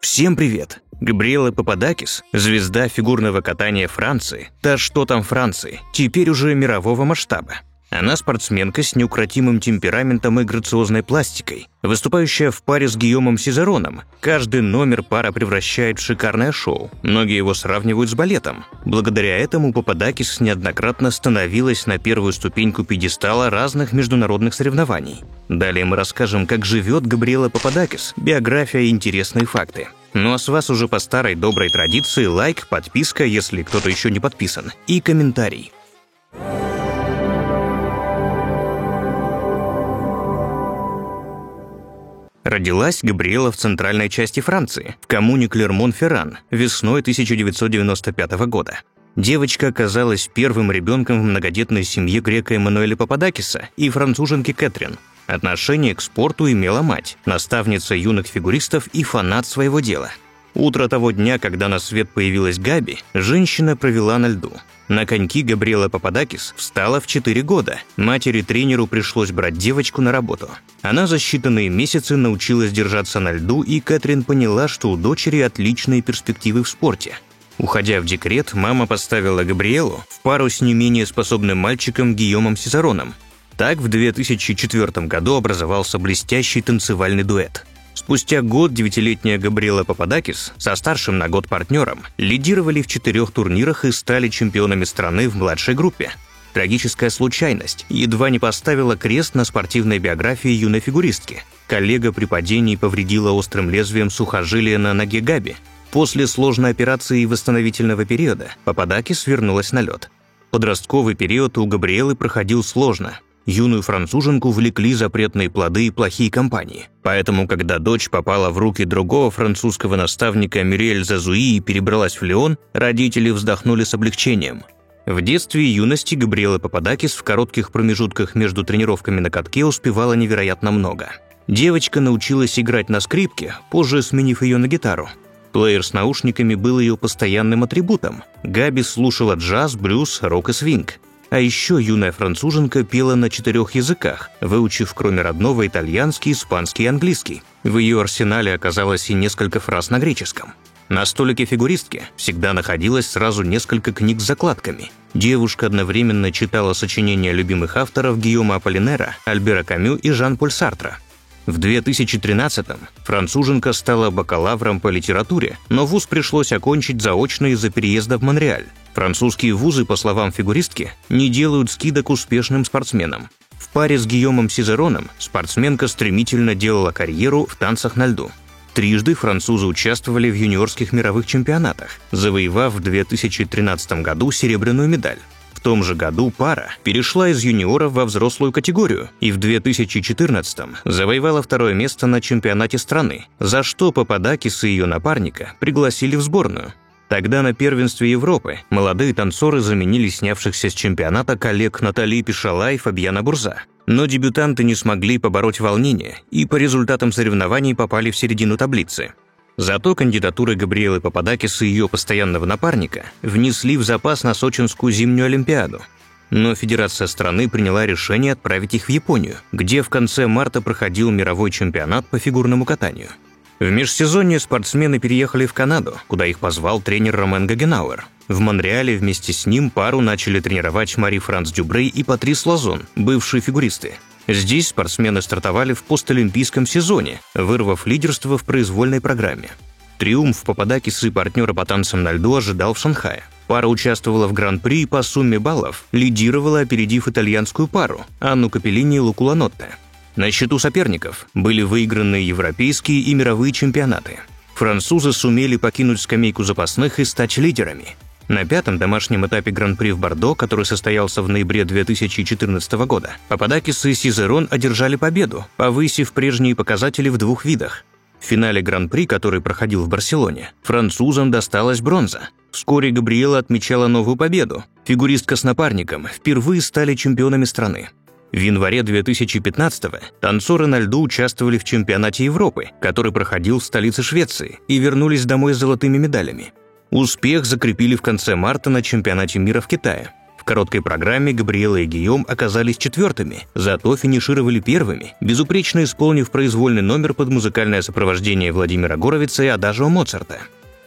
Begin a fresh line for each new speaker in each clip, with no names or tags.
Всем привет! Габриэла Пападакис, звезда фигурного катания Франции, да что там Франции, теперь уже мирового масштаба. Она спортсменка с неукротимым темпераментом и грациозной пластикой, выступающая в паре с Гийомом Сизероном. Каждый номер пара превращает в шикарное шоу. Многие его сравнивают с балетом. Благодаря этому Пападакис неоднократно становилась на первую ступеньку пьедестала разных международных соревнований. Далее мы расскажем, как живет Габриэла Пападакис, биография и интересные факты. Ну а с вас уже по старой доброй традиции лайк, подписка, если кто-то еще не подписан, и комментарий. Родилась Габриэла в центральной части Франции, в коммуне Клермон-Ферран, весной 1995 года. Девочка оказалась первым ребенком в многодетной семье грека Эммануэля Пападакиса и француженки Кэтрин. Отношение к спорту имела мать, наставница юных фигуристов и фанат своего дела. Утро того дня, когда на свет появилась Габи, женщина провела на льду. На коньки Габриэла Пападакис встала в 4 года. Матери-тренеру пришлось брать девочку на работу. Она за считанные месяцы научилась держаться на льду, и Кэтрин поняла, что у дочери отличные перспективы в спорте. Уходя в декрет, мама поставила Габриэлу в пару с не менее способным мальчиком Гийомом Сизероном. Так в 2004 году образовался блестящий танцевальный дуэт. Спустя год 9-летняя Габриэла Пападакис со старшим на год партнером лидировали в 4 турнирах и стали чемпионами страны в младшей группе. Трагическая случайность едва не поставила крест на спортивной биографии юной фигуристки. Коллега при падении повредила острым лезвием сухожилие на ноге Габи. После сложной операции и восстановительного периода Пападакис вернулась на лед. Подростковый период у Габриэлы проходил сложно. Юную француженку влекли запретные плоды и плохие компании. Поэтому, когда дочь попала в руки другого французского наставника Мюриэль Зазуи и перебралась в Лион, родители вздохнули с облегчением. В детстве и юности Габриэла Пападакис в коротких промежутках между тренировками на катке успевала невероятно много. Девочка научилась играть на скрипке, позже сменив ее на гитару. Плеер с наушниками был ее постоянным атрибутом. Габи слушала джаз, блюз, рок и свинг. А еще юная француженка пела на 4 языках, выучив кроме родного итальянский, испанский и английский. В ее арсенале оказалось и несколько фраз на греческом. На столике фигуристки всегда находилось сразу несколько книг с закладками. Девушка одновременно читала сочинения любимых авторов Гийома Аполлинера, Альбера Камю и Жан-Поль Сартра. В 2013-м француженка стала бакалавром по литературе, но вуз пришлось окончить заочно из-за переезда в Монреаль. Французские вузы, по словам фигуристки, не делают скидок успешным спортсменам. В паре с Гийомом Сизероном спортсменка стремительно делала карьеру в танцах на льду. Трижды французы участвовали в юниорских мировых чемпионатах, завоевав в 2013 году серебряную медаль. В том же году пара перешла из юниоров во взрослую категорию и в 2014-м завоевала 2-е место на чемпионате страны, за что Пападакис и ее напарника пригласили в сборную. Тогда на первенстве Европы молодые танцоры заменили снявшихся с чемпионата коллег Натали Пишала и Фабьяна Бурза. Но дебютанты не смогли побороть волнение и по результатам соревнований попали в середину таблицы. Зато кандидатуры Габриэлы Пападакис и ее постоянного напарника внесли в запас на Сочинскую зимнюю Олимпиаду. Но федерация страны приняла решение отправить их в Японию, где в конце марта проходил мировой чемпионат по фигурному катанию. В межсезонье спортсмены переехали в Канаду, куда их позвал тренер Ромен Гагенауэр. В Монреале вместе с ним пару начали тренировать Мари-Франс Дюбрей и Патрис Лазон, бывшие фигуристы. Здесь спортсмены стартовали в постолимпийском сезоне, вырвав лидерство в произвольной программе. Триумф Пападакис и партнера по танцам на льду ожидал в Шанхае. Пара участвовала в гран-при и по сумме баллов лидировала, опередив итальянскую пару Анну Капеллини и Луку Ланотте. На счету соперников были выиграны европейские и мировые чемпионаты. Французы сумели покинуть скамейку запасных и стать лидерами. На 5-м домашнем этапе Гран-при в Бордо, который состоялся в ноябре 2014 года, Пападакис и Сизерон одержали победу, повысив прежние показатели в 2 видах. В финале Гран-при, который проходил в Барселоне, французам досталась бронза. Вскоре Габриэла отмечала новую победу. Фигуристка с напарником впервые стали чемпионами страны. В январе 2015-го танцоры на льду участвовали в чемпионате Европы, который проходил в столице Швеции, и вернулись домой с золотыми медалями. Успех закрепили в конце марта на чемпионате мира в Китае. В короткой программе Габриэла и Гийом оказались четвертыми, зато финишировали первыми, безупречно исполнив произвольный номер под музыкальное сопровождение Владимира Горовица и Адажио Моцарта.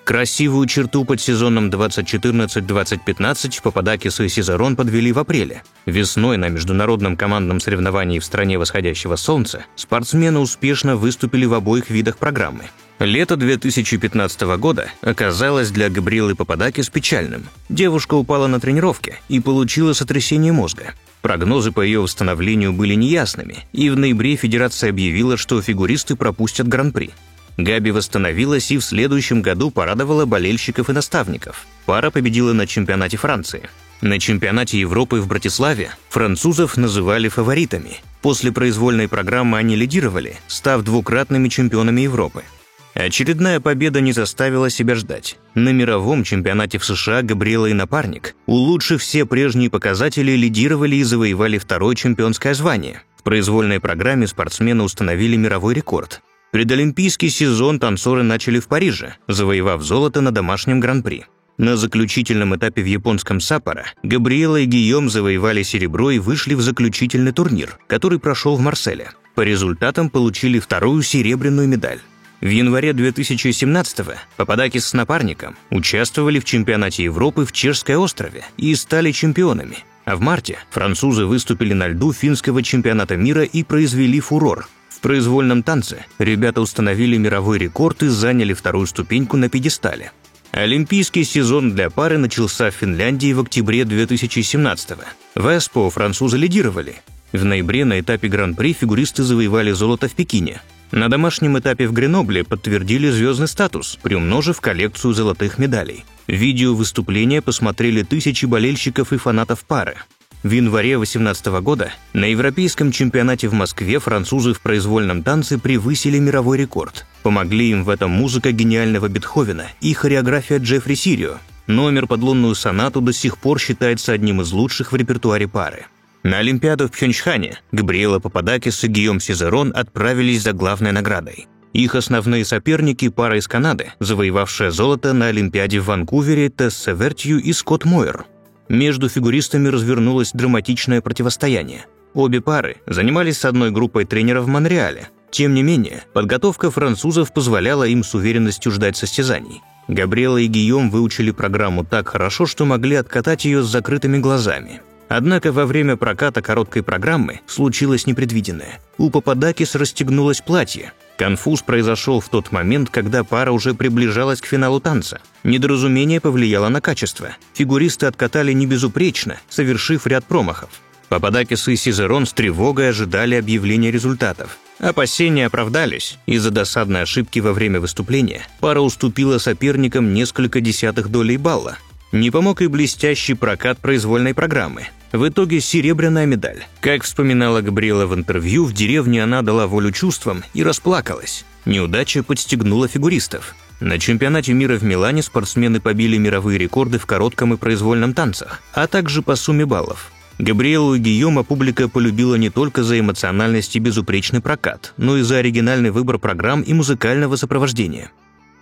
Красивую черту под сезоном 2014-2015 Пападакис и Сизерон подвели в апреле. Весной на международном командном соревновании в стране восходящего солнца спортсмены успешно выступили в обоих видах программы. Лето 2015 года оказалось для Габриэлы Пападакис печальным. Девушка упала на тренировке и получила сотрясение мозга. Прогнозы по ее восстановлению были неясными, и в ноябре федерация объявила, что фигуристы пропустят Гран-при. Габи восстановилась и в следующем году порадовала болельщиков и наставников. Пара победила на чемпионате Франции. На чемпионате Европы в Братиславе французов называли фаворитами. После произвольной программы они лидировали, став двукратными чемпионами Европы. Очередная победа не заставила себя ждать. На мировом чемпионате в США Габриэла и напарник, улучшив все прежние показатели, лидировали и завоевали второе чемпионское звание. В произвольной программе спортсмены установили мировой рекорд. Предолимпийский сезон танцоры начали в Париже, завоевав золото на домашнем гран-при. На заключительном этапе в японском Саппоро Габриэла и Гийом завоевали серебро и вышли в заключительный турнир, который прошел в Марселе. По результатам получили вторую серебряную медаль. В январе 2017-го Пападакис с напарником участвовали в чемпионате Европы в Чешской острове и стали чемпионами. А в марте французы выступили на льду финского чемпионата мира и произвели фурор. В произвольном танце ребята установили мировой рекорд и заняли вторую ступеньку на пьедестале. Олимпийский сезон для пары начался в Финляндии в октябре 2017-го. В Эспо французы лидировали. В ноябре на этапе Гран-при фигуристы завоевали золото в Пекине. На домашнем этапе в Гренобле подтвердили звездный статус, приумножив коллекцию золотых медалей. Видео выступления посмотрели тысячи болельщиков и фанатов пары. В январе 2018 года на Европейском чемпионате в Москве французы в произвольном танце превысили мировой рекорд. Помогли им в этом музыка гениального Бетховена и хореография Джеффри Сирио. Номер под лунную сонату до сих пор считается одним из лучших в репертуаре пары. На Олимпиаду в Пхенчхане Габриэла Пападакис и Гийом Сизерон отправились за главной наградой. Их основные соперники – пара из Канады, завоевавшая золото на Олимпиаде в Ванкувере, Тесса Вертью и Скотт Мойер. Между фигуристами развернулось драматичное противостояние. Обе пары занимались с одной группой тренеров в Монреале. Тем не менее, подготовка французов позволяла им с уверенностью ждать состязаний. Габриэла и Гийом выучили программу так хорошо, что могли откатать ее с закрытыми глазами. Однако во время проката короткой программы случилось непредвиденное. У Пападакис расстегнулось платье. Конфуз произошел в тот момент, когда пара уже приближалась к финалу танца. Недоразумение повлияло на качество. Фигуристы откатали не безупречно, совершив ряд промахов. Пападакис и Сизерон с тревогой ожидали объявления результатов. Опасения оправдались. Из-за досадной ошибки во время выступления пара уступила соперникам несколько десятых долей балла. Не помог и блестящий прокат произвольной программы. В итоге серебряная медаль. Как вспоминала Габриэла в интервью, в деревне она дала волю чувствам и расплакалась. Неудача подстегнула фигуристов. На чемпионате мира в Милане спортсмены побили мировые рекорды в коротком и произвольном танцах, а также по сумме баллов. Габриэлу и Гийома публика полюбила не только за эмоциональность и безупречный прокат, но и за оригинальный выбор программ и музыкального сопровождения.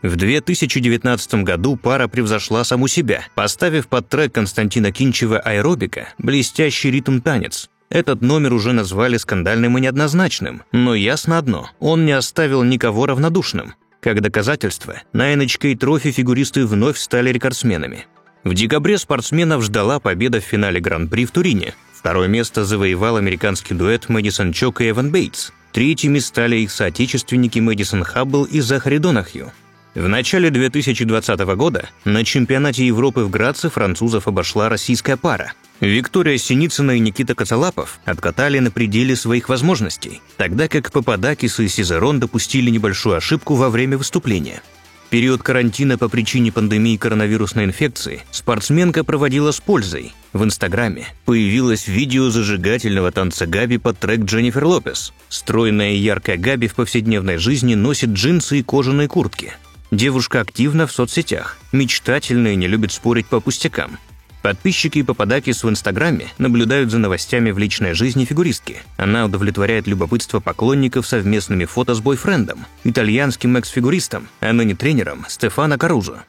В 2019 году пара превзошла саму себя, поставив под трек Константина Кинчева «Аэробика» блестящий ритм-танец. Этот номер уже назвали скандальным и неоднозначным, но ясно одно – он не оставил никого равнодушным. Как доказательство, на NHK Trophy фигуристы вновь стали рекордсменами. В декабре спортсменов ждала победа в финале Гран-при в Турине. Второе место завоевал американский дуэт Мэдисон Чок и Эван Бейтс. Третьими стали их соотечественники Мэдисон Хаббл и Захари Донахью. В начале 2020 года на чемпионате Европы в Граце французов обошла российская пара. Виктория Синицына и Никита Коцалапов откатали на пределе своих возможностей, тогда как Пападакис и Сизерон допустили небольшую ошибку во время выступления. В период карантина по причине пандемии коронавирусной инфекции спортсменка проводила с пользой. В Инстаграме появилось видео зажигательного танца Габи под трек Дженнифер Лопес. Стройная и яркая Габи в повседневной жизни носит джинсы и кожаные куртки. Девушка активна в соцсетях, мечтательна и не любит спорить по пустякам. Подписчики и Пападакис в Инстаграме наблюдают за новостями в личной жизни фигуристки. Она удовлетворяет любопытство поклонников совместными фото с бойфрендом, итальянским экс-фигуристом, а ныне тренером Стефано Карузо.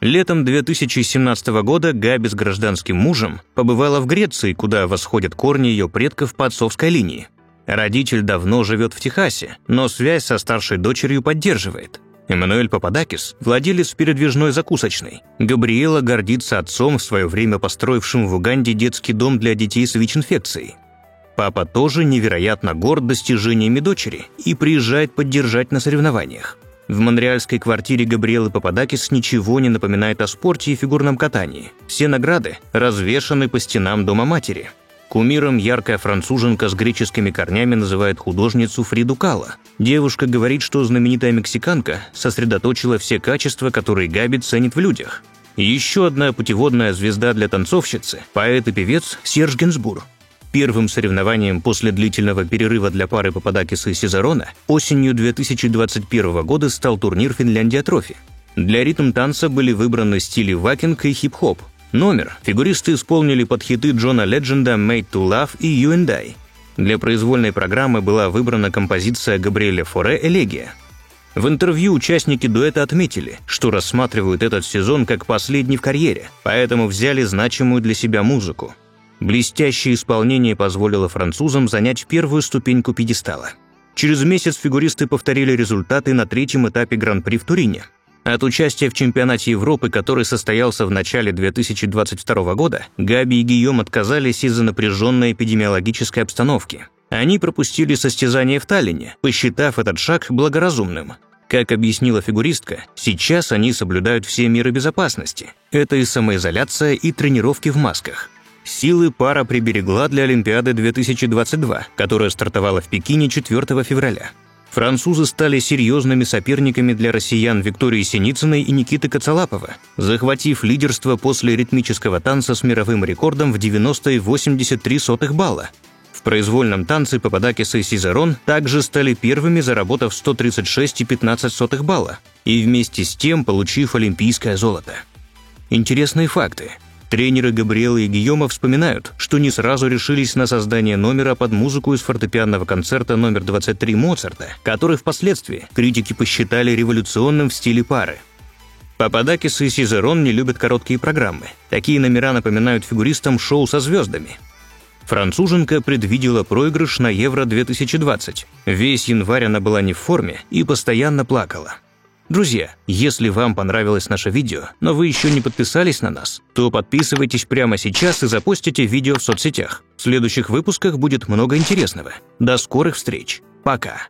Летом 2017 года Габи с гражданским мужем побывала в Греции, куда восходят корни ее предков по отцовской линии. Родитель давно живет в Техасе, но связь со старшей дочерью поддерживает. Эммануэль Пападакис – владелец передвижной закусочной. Габриэла гордится отцом, в свое время построившим в Уганде детский дом для детей с ВИЧ-инфекцией. Папа тоже невероятно горд достижениями дочери и приезжает поддержать на соревнованиях. В монреальской квартире Габриэлы Пападакис ничего не напоминает о спорте и фигурном катании. Все награды развешаны по стенам дома матери. Кумиром яркая француженка с греческими корнями называет художницу Фриду Кало. Девушка говорит, что знаменитая мексиканка сосредоточила все качества, которые Габи ценит в людях. Еще одна путеводная звезда для танцовщицы – поэт и певец Серж Генсбур. Первым соревнованием после длительного перерыва для пары Пападакиса и Сизарона осенью 2021 года стал турнир «Финляндия Трофи». Для ритм-танца были выбраны стили вакинг и хип-хоп. Номер фигуристы исполнили под хиты Джона Ледженда «Made to Love» и «You and I». Для произвольной программы была выбрана композиция Габриэля Форе «Элегия». В интервью участники дуэта отметили, что рассматривают этот сезон как последний в карьере, поэтому взяли значимую для себя музыку. Блестящее исполнение позволило французам занять первую ступеньку пьедестала. Через месяц фигуристы повторили результаты на третьем этапе Гран-при в Турине. От участия в чемпионате Европы, который состоялся в начале 2022 года, Габи и Гийом отказались из-за напряженной эпидемиологической обстановки. Они пропустили состязание в Таллине, посчитав этот шаг благоразумным. Как объяснила фигуристка, сейчас они соблюдают все меры безопасности. Это и самоизоляция, и тренировки в масках. Силы пара приберегла для Олимпиады 2022, которая стартовала в Пекине 4 февраля. Французы стали серьезными соперниками для россиян Виктории Синицыной и Никиты Коцалапова, захватив лидерство после ритмического танца с мировым рекордом в 90,83 балла. В произвольном танце Пападакис и Сизарон также стали первыми, заработав 136,15 балла, и вместе с тем получив олимпийское золото. Интересные факты. Тренеры Габриэлы и Гийома вспоминают, что не сразу решились на создание номера под музыку из фортепианного концерта номер 23 Моцарта, который впоследствии критики посчитали революционным в стиле пары. Пападакис и Сизарон не любят короткие программы. Такие номера напоминают фигуристам шоу со звездами. Француженка предвидела проигрыш на Евро-2020. Весь январь она была не в форме и постоянно плакала. Друзья, если вам понравилось наше видео, но вы еще не подписались на нас, то подписывайтесь прямо сейчас и запостите видео в соцсетях. В следующих выпусках будет много интересного. До скорых встреч. Пока.